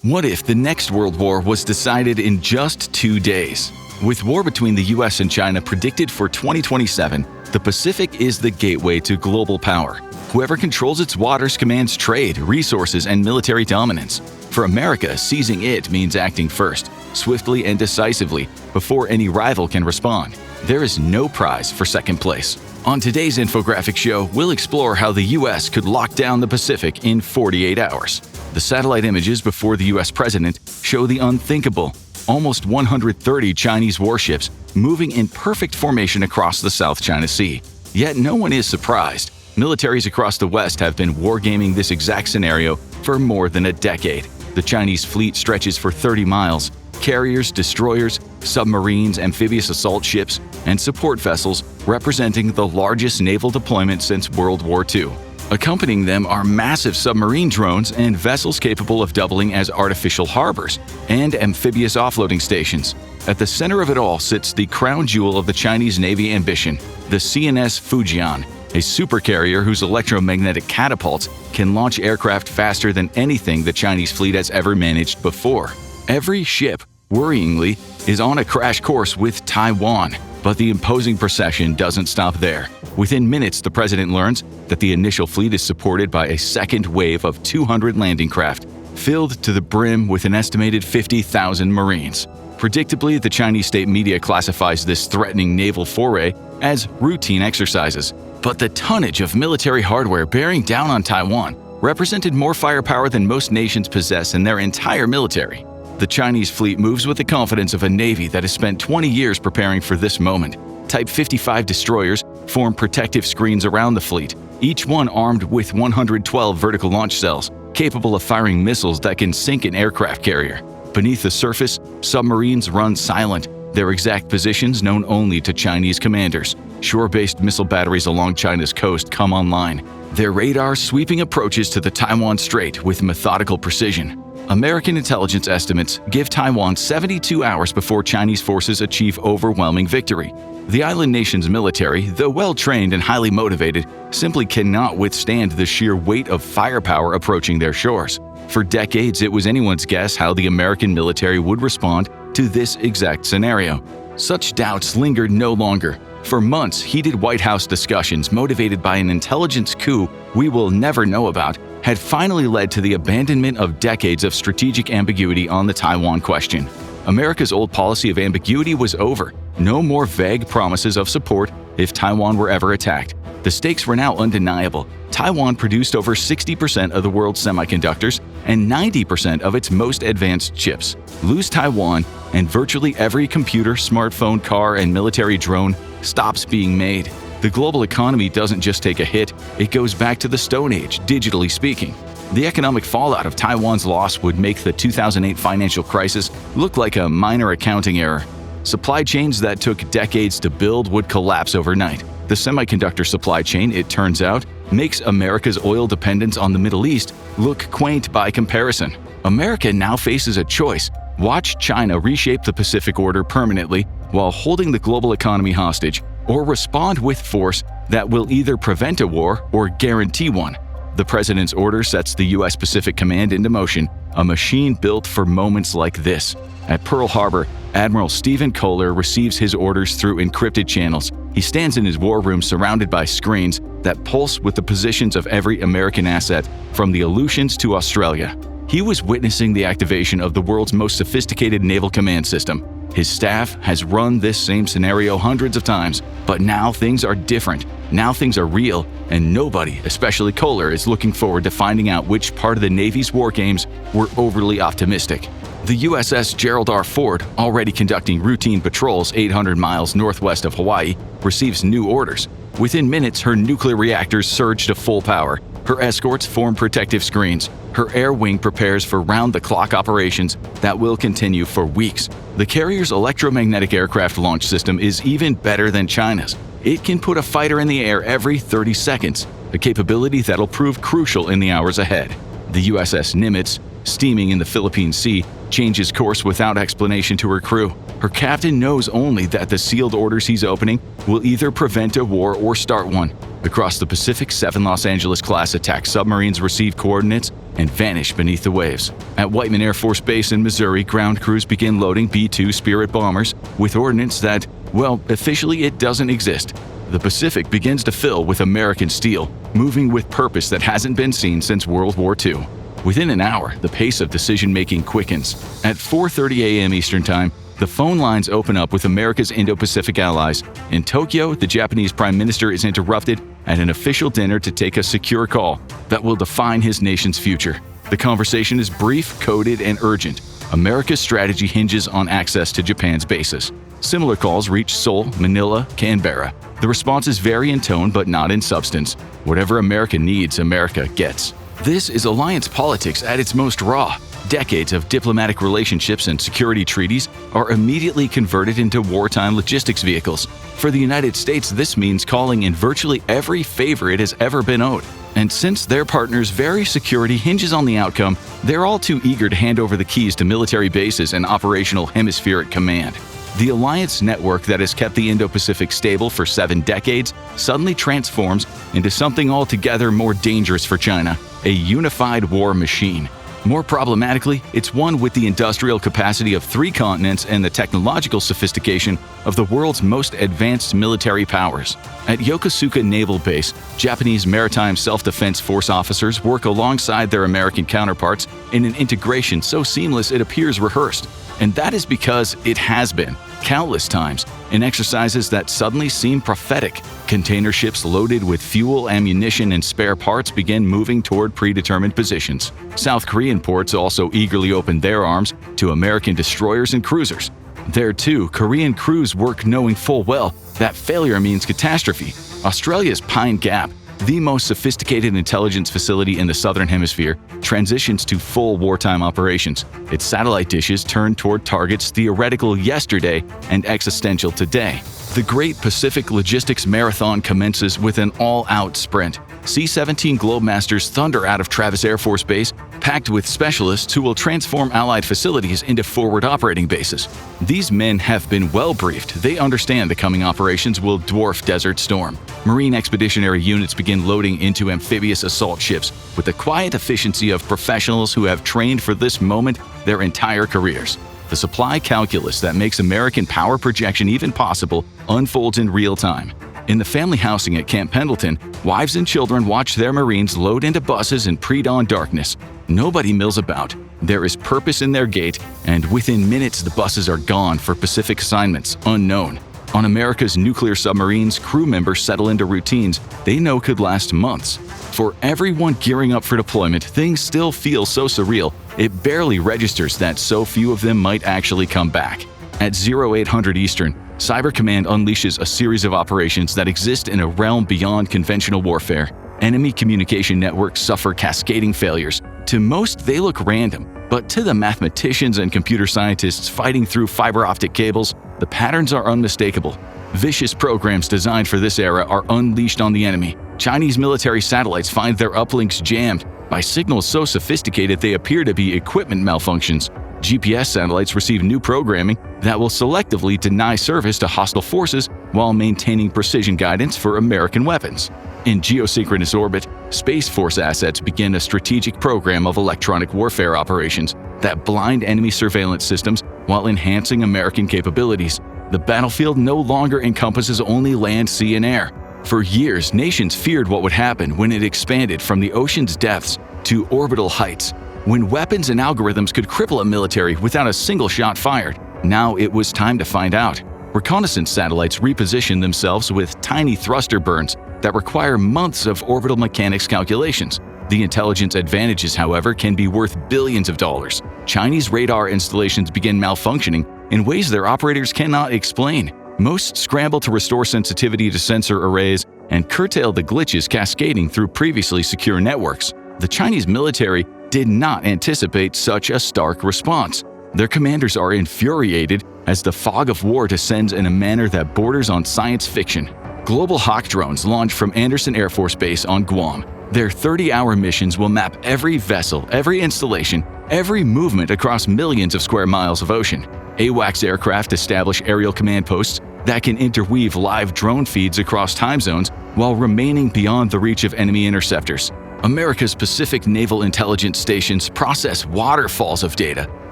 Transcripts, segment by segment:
What if the next world war was decided in just 2 days? With war between the US and China predicted for 2027, the Pacific is the gateway to global power. Whoever controls its waters commands trade, resources, and military dominance. For America, seizing it means acting first, swiftly and decisively, before any rival can respond. There is no prize for second place. On today's infographic show, we'll explore how the US could lock down the Pacific in 48 hours. The satellite images before the US president show the unthinkable: almost 130 Chinese warships moving in perfect formation across the South China Sea. Yet no one is surprised. Militaries across the West have been wargaming this exact scenario for more than a decade. The Chinese fleet stretches for 30 miles. Carriers, destroyers, submarines, amphibious assault ships, and support vessels representing the largest naval deployment since World War II. Accompanying them are massive submarine drones and vessels capable of doubling as artificial harbors and amphibious offloading stations. At the center of it all sits the crown jewel of the Chinese Navy ambition, the CNS Fujian, a supercarrier whose electromagnetic catapults can launch aircraft faster than anything the Chinese fleet has ever managed before. Every ship, worryingly, is on a crash course with Taiwan. But the imposing procession doesn't stop there. Within minutes, the president learns that the initial fleet is supported by a second wave of 200 landing craft, filled to the brim with an estimated 50,000 Marines. Predictably, the Chinese state media classifies this threatening naval foray as routine exercises. But the tonnage of military hardware bearing down on Taiwan represented more firepower than most nations possess in their entire military. The Chinese fleet moves with the confidence of a navy that has spent 20 years preparing for this moment. Type 55 destroyers form protective screens around the fleet, each one armed with 112 vertical launch cells, capable of firing missiles that can sink an aircraft carrier. Beneath the surface, submarines run silent, their exact positions known only to Chinese commanders. Shore-based missile batteries along China's coast come online, their radars sweeping approaches to the Taiwan Strait with methodical precision. American intelligence estimates give Taiwan 72 hours before Chinese forces achieve overwhelming victory. The island nation's military, though well-trained and highly motivated, simply cannot withstand the sheer weight of firepower approaching their shores. For decades, it was anyone's guess how the American military would respond to this exact scenario. Such doubts lingered no longer. For months, heated White House discussions motivated by an intelligence coup we will never know about had finally led to the abandonment of decades of strategic ambiguity on the Taiwan question. America's old policy of ambiguity was over. No more vague promises of support if Taiwan were ever attacked. The stakes were now undeniable. Taiwan produced over 60% of the world's semiconductors and 90% of its most advanced chips. Lose Taiwan, and virtually every computer, smartphone, car, and military drone stops being made. The global economy doesn't just take a hit, it goes back to the Stone Age, digitally speaking. The economic fallout of Taiwan's loss would make the 2008 financial crisis look like a minor accounting error. Supply chains that took decades to build would collapse overnight. The semiconductor supply chain, it turns out, makes America's oil dependence on the Middle East look quaint by comparison. America now faces a choice: watch China reshape the Pacific Order permanently while holding the global economy hostage, or respond with force that will either prevent a war or guarantee one. The president's order sets the U.S. Pacific Command into motion, a machine built for moments like this. At Pearl Harbor, Admiral Stephen Kohler receives his orders through encrypted channels. He stands in his war room surrounded by screens that pulse with the positions of every American asset, from the Aleutians to Australia. He was witnessing the activation of the world's most sophisticated naval command system. His staff has run this same scenario hundreds of times, but now things are different. Now things are real, and nobody, especially Kohler, is looking forward to finding out which part of the Navy's war games were overly optimistic. The USS Gerald R. Ford, already conducting routine patrols 800 miles northwest of Hawaii, receives new orders. Within minutes, her nuclear reactors surge to full power. Her escorts form protective screens. Her air wing prepares for round-the-clock operations that will continue for weeks. The carrier's electromagnetic aircraft launch system is even better than China's. It can put a fighter in the air every 30 seconds, a capability that'll prove crucial in the hours ahead. The USS Nimitz, steaming in the Philippine Sea, changes course without explanation to her crew. Her captain knows only that the sealed orders he's opening will either prevent a war or start one. Across the Pacific, 7 Los Angeles-class attack submarines receive coordinates and vanish beneath the waves. At Whiteman Air Force Base in Missouri, ground crews begin loading B-2 Spirit bombers with ordnance that, well, officially it doesn't exist. The Pacific begins to fill with American steel, moving with purpose that hasn't been seen since World War II. Within an hour, the pace of decision-making quickens. At 4:30 a.m. Eastern Time, the phone lines open up with America's Indo-Pacific allies. In Tokyo, the Japanese Prime Minister is interrupted at an official dinner to take a secure call that will define his nation's future. The conversation is brief, coded, and urgent. America's strategy hinges on access to Japan's bases. Similar calls reach Seoul, Manila, Canberra. The responses vary in tone but not in substance. Whatever America needs, America gets. This is alliance politics at its most raw. Decades of diplomatic relationships and security treaties are immediately converted into wartime logistics vehicles. For the United States, this means calling in virtually every favor it has ever been owed. And since their partners' very security hinges on the outcome, they're all too eager to hand over the keys to military bases and operational hemispheric command. The alliance network that has kept the Indo-Pacific stable for 7 decades suddenly transforms into something altogether more dangerous for China, a unified war machine. More problematically, it's one with the industrial capacity of 3 continents and the technological sophistication of the world's most advanced military powers. At Yokosuka Naval Base, Japanese Maritime Self-Defense Force officers work alongside their American counterparts in an integration so seamless it appears rehearsed. And that is because it has been, countless times, in exercises that suddenly seem prophetic. Container ships loaded with fuel, ammunition, and spare parts begin moving toward predetermined positions. South Korean ports also eagerly open their arms to American destroyers and cruisers. There too, Korean crews work knowing full well that failure means catastrophe. Australia's Pine Gap, the most sophisticated intelligence facility in the Southern Hemisphere, transitions to full wartime operations. Its satellite dishes turn toward targets theoretical yesterday and existential today. The Great Pacific Logistics Marathon commences with an all-out sprint. C-17 Globemasters thunder out of Travis Air Force Base, packed with specialists who will transform Allied facilities into forward operating bases. These men have been well briefed. They understand the coming operations will dwarf Desert Storm. Marine expeditionary units begin loading into amphibious assault ships with the quiet efficiency of professionals who have trained for this moment their entire careers. The supply calculus that makes American power projection even possible unfolds in real time. In the family housing at Camp Pendleton, wives and children watch their Marines load into buses in pre-dawn darkness. Nobody mills about. There is purpose in their gait, and within minutes the buses are gone for Pacific assignments unknown. On America's nuclear submarines, crew members settle into routines they know could last months. For everyone gearing up for deployment, things still feel so surreal, it barely registers that so few of them might actually come back. At 0800 Eastern, Cyber Command unleashes a series of operations that exist in a realm beyond conventional warfare. Enemy communication networks suffer cascading failures. To most, they look random, but to the mathematicians and computer scientists fighting through fiber optic cables, the patterns are unmistakable. Vicious programs designed for this era are unleashed on the enemy. Chinese military satellites find their uplinks jammed by signals so sophisticated they appear to be equipment malfunctions. GPS satellites receive new programming that will selectively deny service to hostile forces while maintaining precision guidance for American weapons. In geosynchronous orbit, Space Force assets begin a strategic program of electronic warfare operations that blind enemy surveillance systems while enhancing American capabilities. The battlefield no longer encompasses only land, sea, and air. For years, nations feared what would happen when it expanded from the ocean's depths to orbital heights, when weapons and algorithms could cripple a military without a single shot fired. Now it was time to find out. Reconnaissance satellites reposition themselves with tiny thruster burns that require months of orbital mechanics calculations. The intelligence advantages, however, can be worth billions of dollars. Chinese radar installations begin malfunctioning in ways their operators cannot explain. Most scramble to restore sensitivity to sensor arrays and curtail the glitches cascading through previously secure networks. The Chinese military did not anticipate such a stark response. Their commanders are infuriated as the fog of war descends in a manner that borders on science fiction. Global Hawk drones launch from Andersen Air Force Base on Guam. Their 30-hour missions will map every vessel, every installation, every movement across millions of square miles of ocean. AWACS aircraft establish aerial command posts that can interweave live drone feeds across time zones while remaining beyond the reach of enemy interceptors. America's Pacific Naval Intelligence stations process waterfalls of data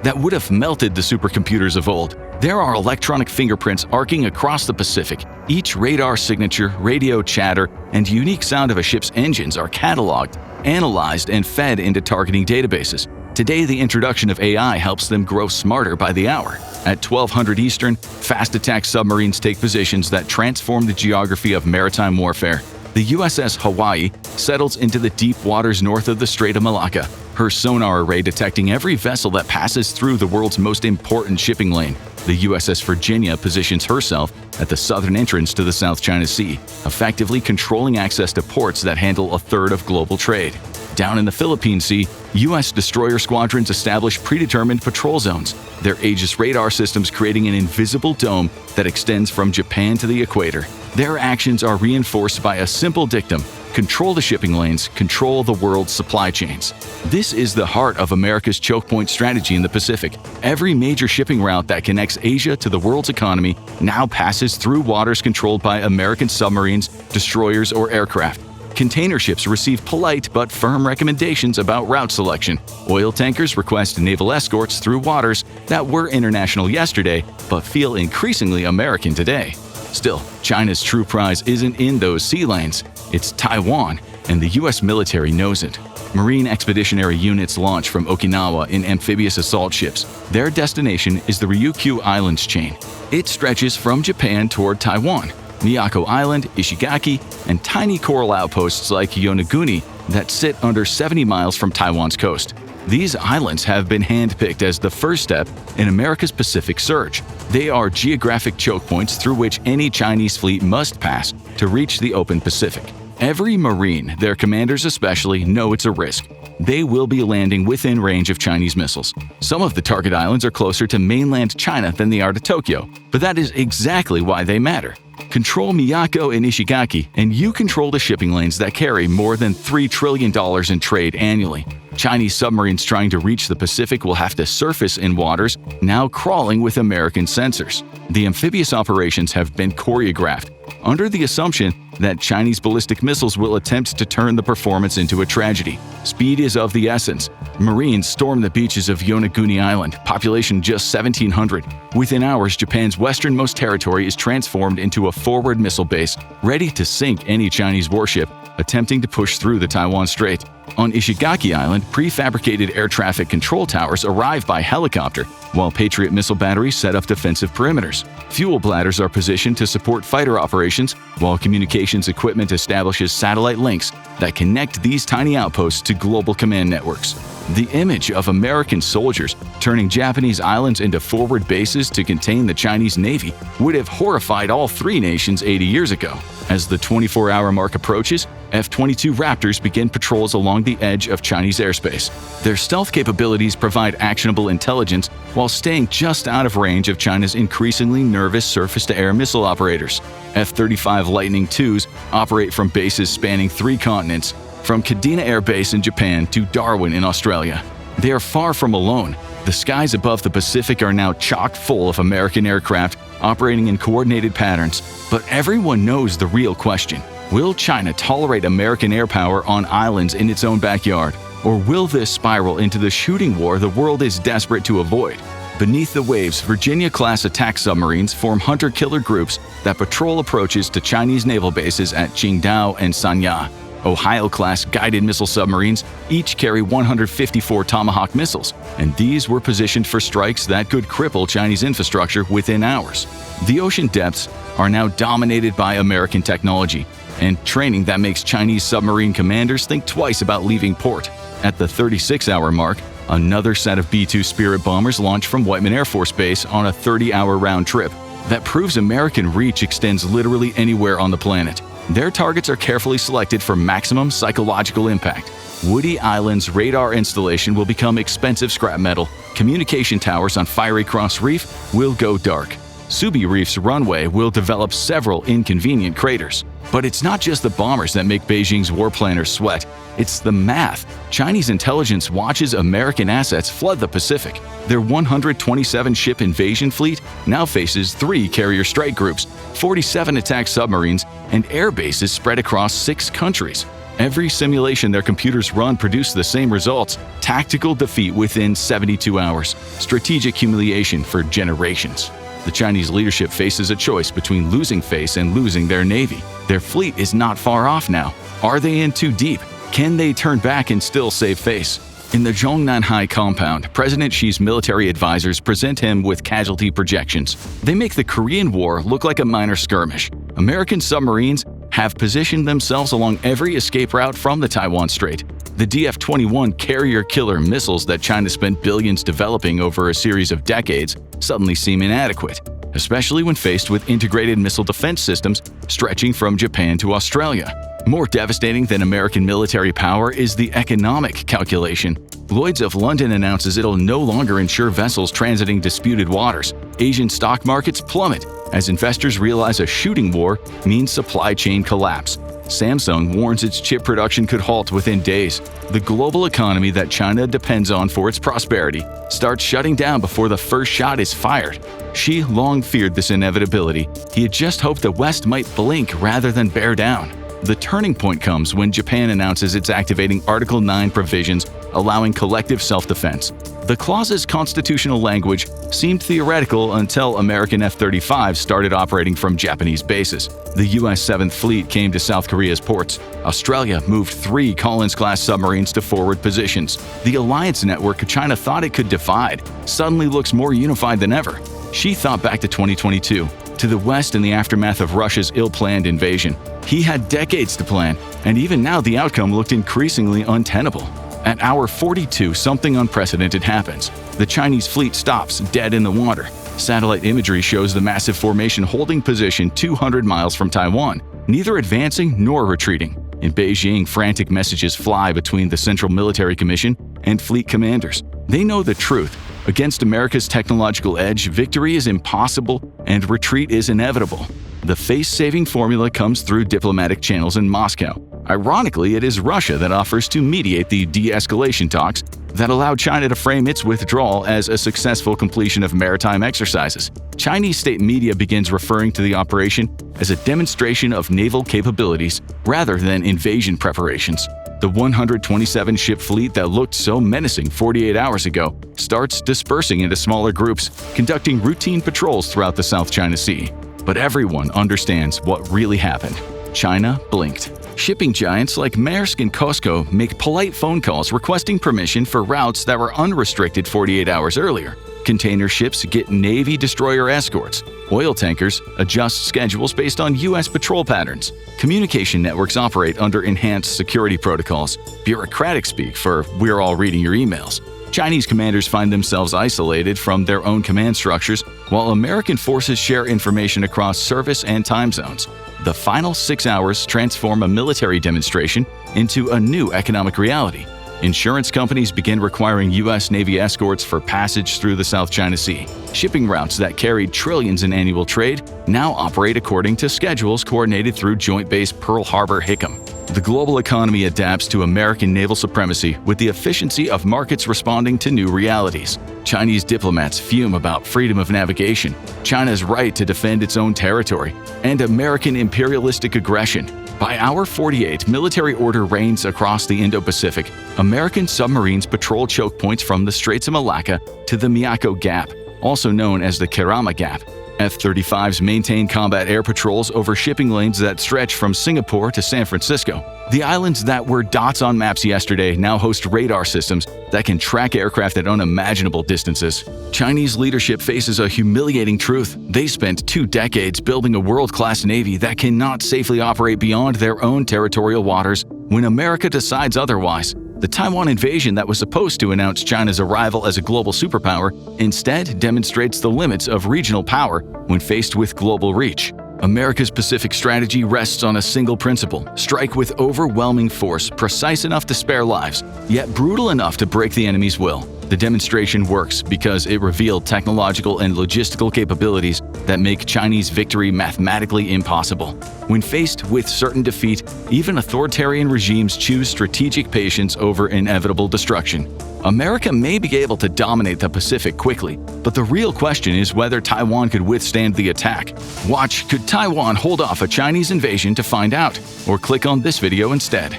that would have melted the supercomputers of old. There are electronic fingerprints arcing across the Pacific. Each radar signature, radio chatter, and unique sound of a ship's engines are cataloged, analyzed, and fed into targeting databases. Today, the introduction of AI helps them grow smarter by the hour. At 1200 Eastern, fast attack submarines take positions that transform the geography of maritime warfare. The USS Hawaii settles into the deep waters north of the Strait of Malacca, her sonar array detecting every vessel that passes through the world's most important shipping lane. The USS Virginia positions herself at the southern entrance to the South China Sea, effectively controlling access to ports that handle a third of global trade. Down in the Philippine Sea, U.S. destroyer squadrons establish predetermined patrol zones, their Aegis radar systems creating an invisible dome that extends from Japan to the equator. Their actions are reinforced by a simple dictum: control the shipping lanes, control the world's supply chains. This is the heart of America's choke point strategy in the Pacific. Every major shipping route that connects Asia to the world's economy now passes through waters controlled by American submarines, destroyers, or aircraft. Container ships receive polite but firm recommendations about route selection. Oil tankers request naval escorts through waters that were international yesterday but feel increasingly American today. Still, China's true prize isn't in those sea lanes. It's Taiwan, and the U.S. military knows it. Marine Expeditionary Units launch from Okinawa in amphibious assault ships. Their destination is the Ryukyu Islands chain. It stretches from Japan toward Taiwan, Miyako Island, Ishigaki, and tiny coral outposts like Yonaguni that sit under 70 miles from Taiwan's coast. These islands have been handpicked as the first step in America's Pacific surge. They are geographic choke points through which any Chinese fleet must pass to reach the open Pacific. Every Marine, their commanders especially, know it's a risk. They will be landing within range of Chinese missiles. Some of the target islands are closer to mainland China than they are to Tokyo, but that is exactly why they matter. Control Miyako and Ishigaki, and you control the shipping lanes that carry more than $3 trillion in trade annually. Chinese submarines trying to reach the Pacific will have to surface in waters now crawling with American sensors. The amphibious operations have been choreographed under the assumption that Chinese ballistic missiles will attempt to turn the performance into a tragedy. Speed is of the essence. Marines storm the beaches of Yonaguni Island, population just 1,700. Within hours, Japan's westernmost territory is transformed into a forward missile base, ready to sink any Chinese warship attempting to push through the Taiwan Strait. On Ishigaki Island, prefabricated air traffic control towers arrive by helicopter, while Patriot missile batteries set up defensive perimeters. Fuel bladders are positioned to support fighter operations, while communications equipment establishes satellite links that connect these tiny outposts to global command networks. The image of American soldiers turning Japanese islands into forward bases to contain the Chinese Navy would have horrified all three nations 80 years ago. As the 24-hour mark approaches, F-22 Raptors begin patrols along the edge of Chinese airspace. Their stealth capabilities provide actionable intelligence while staying just out of range of China's increasingly nervous surface-to-air missile operators. F-35 Lightning IIs operate from bases spanning 3 continents, from Kadena Air Base in Japan to Darwin in Australia. They are far from alone. The skies above the Pacific are now chock full of American aircraft operating in coordinated patterns. But everyone knows the real question. Will China tolerate American air power on islands in its own backyard? Or will this spiral into the shooting war the world is desperate to avoid? Beneath the waves, Virginia-class attack submarines form hunter-killer groups that patrol approaches to Chinese naval bases at Qingdao and Sanya. Ohio-class guided missile submarines each carry 154 Tomahawk missiles, and these were positioned for strikes that could cripple Chinese infrastructure within hours. The ocean depths are now dominated by American technology and training that makes Chinese submarine commanders think twice about leaving port. At the 36-hour mark, another set of B-2 Spirit bombers launched from Whiteman Air Force Base on a 30-hour round trip. That proves American reach extends literally anywhere on the planet. Their targets are carefully selected for maximum psychological impact. Woody Island's radar installation will become expensive scrap metal. Communication towers on Fiery Cross Reef will go dark. Subi Reef's runway will develop several inconvenient craters. But it's not just the bombers that make Beijing's war planners sweat. It's the math. Chinese intelligence watches American assets flood the Pacific. Their 127-ship invasion fleet now faces 3 carrier strike groups, 47 attack submarines, and air bases spread across 6 countries. Every simulation their computers run produced the same results: tactical defeat within 72 hours, strategic humiliation for generations. The Chinese leadership faces a choice between losing face and losing their navy. Their fleet is not far off now. Are they in too deep? Can they turn back and still save face? In the Zhongnanhai compound, President Xi's military advisors present him with casualty projections. They make the Korean War look like a minor skirmish. American submarines have positioned themselves along every escape route from the Taiwan Strait. The DF-21 carrier-killer missiles that China spent billions developing over a series of decades suddenly seem inadequate, especially when faced with integrated missile defense systems stretching from Japan to Australia. More devastating than American military power is the economic calculation. Lloyd's of London announces it'll no longer insure vessels transiting disputed waters. Asian stock markets plummet as investors realize a shooting war means supply chain collapse. Samsung warns its chip production could halt within days. The global economy that China depends on for its prosperity starts shutting down before the first shot is fired. Xi long feared this inevitability. He had just hoped the West might blink rather than bear down. The turning point comes when Japan announces it's activating Article 9 provisions allowing collective self-defense. The clause's constitutional language seemed theoretical until American F-35s started operating from Japanese bases. The U.S. 7th Fleet came to South Korea's ports. Australia moved 3 Collins-class submarines to forward positions. The alliance network China thought it could divide suddenly looks more unified than ever. Xi thought back to 2022, to the West in the aftermath of Russia's ill-planned invasion. He had decades to plan, and even now the outcome looked increasingly untenable. At hour 42, something unprecedented happens. The Chinese fleet stops dead in the water. Satellite imagery shows the massive formation holding position 200 miles from Taiwan, neither advancing nor retreating. In Beijing, frantic messages fly between the Central Military Commission and fleet commanders. They know the truth. Against America's technological edge, victory is impossible and retreat is inevitable. The face-saving formula comes through diplomatic channels in Moscow. Ironically, it is Russia that offers to mediate the de-escalation talks that allowed China to frame its withdrawal as a successful completion of maritime exercises. Chinese state media begins referring to the operation as a demonstration of naval capabilities rather than invasion preparations. The 127-ship fleet that looked so menacing 48 hours ago starts dispersing into smaller groups, conducting routine patrols throughout the South China Sea. But everyone understands what really happened. China blinked. Shipping giants like Maersk and COSCO make polite phone calls requesting permission for routes that were unrestricted 48 hours earlier. Container ships get Navy destroyer escorts. Oil tankers adjust schedules based on U.S. patrol patterns. Communication networks operate under enhanced security protocols. Bureaucratic speak for "we're all reading your emails." Chinese commanders find themselves isolated from their own command structures, while American forces share information across service and time zones. The final 6 hours transform a military demonstration into a new economic reality. Insurance companies begin requiring U.S. Navy escorts for passage through the South China Sea. Shipping routes that carried trillions in annual trade now operate according to schedules coordinated through Joint Base Pearl Harbor-Hickam. The global economy adapts to American naval supremacy with the efficiency of markets responding to new realities. Chinese diplomats fume about freedom of navigation, China's right to defend its own territory, and American imperialistic aggression. By hour 48, military order reigns across the Indo-Pacific. American submarines patrol choke points from the Straits of Malacca to the Miyako Gap, also known as the Kerama Gap. F-35s maintain combat air patrols over shipping lanes that stretch from Singapore to San Francisco. The islands that were dots on maps yesterday now host radar systems that can track aircraft at unimaginable distances. Chinese leadership faces a humiliating truth. They spent 2 decades building a world-class navy that cannot safely operate beyond their own territorial waters when America decides otherwise. The Taiwan invasion that was supposed to announce China's arrival as a global superpower instead demonstrates the limits of regional power when faced with global reach. America's Pacific strategy rests on a single principle: strike with overwhelming force, precise enough to spare lives, yet brutal enough to break the enemy's will. The demonstration works because it revealed technological and logistical capabilities that make Chinese victory mathematically impossible. When faced with certain defeat, even authoritarian regimes choose strategic patience over inevitable destruction. America may be able to dominate the Pacific quickly, but the real question is whether Taiwan could withstand the attack. Watch Could Taiwan Hold Off a Chinese Invasion to find out, or click on this video instead.